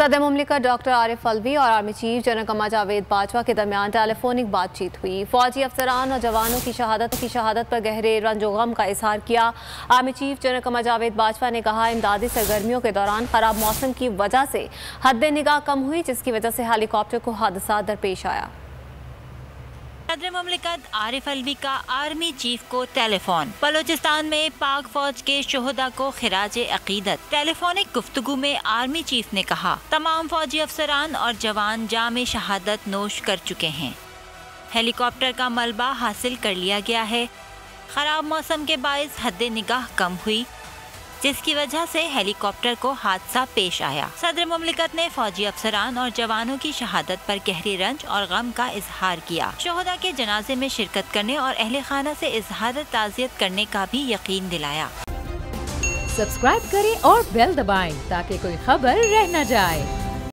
सदर मुमलिकत डॉक्टर आरिफ अलवी और army chief general Kumar Javed Bajwa के दरमियान टेलीफोनिक बातचीत हुई। फौजी अफसरान और जवानों की शहादत पर गहरे रंज व गम का इजहार किया। Army chief general Kumar Javed Bajwa ने कहा, इमदादी सरगर्मियों के दौरान खराब मौसम की वजह से हद निगाह कम हुई, जिसकी वजह से हेलीकॉप्टर को हादसा दरपेश आया। सदर मुमलिकत आरिफ अलवी का आर्मी चीफ को टेलीफोन। बलोचिस्तान में पाक फौज के शोहदा को खिराज अकीदत। टेलीफोनिक गुफ्तगू में आर्मी चीफ ने कहा, तमाम फौजी अफसरान और जवान जाम शहादत नोश कर चुके हैं। हेलीकॉप्टर का मलबा हासिल कर लिया गया है। खराब मौसम के बायस हद निगाह कम हुई, जिसकी वजह से हेलीकॉप्टर को हादसा पेश आया। सदर मुमलिकत ने फौजी अफसरान और जवानों की शहादत पर गहरे रंज और गम का इजहार किया। शोहदा के जनाजे में शिरकत करने और अहले खाना से इजहार ताज़ियत करने का भी यकीन दिलाया। सब्सक्राइब करें और बेल दबाएं ताकि कोई खबर रह न जाए।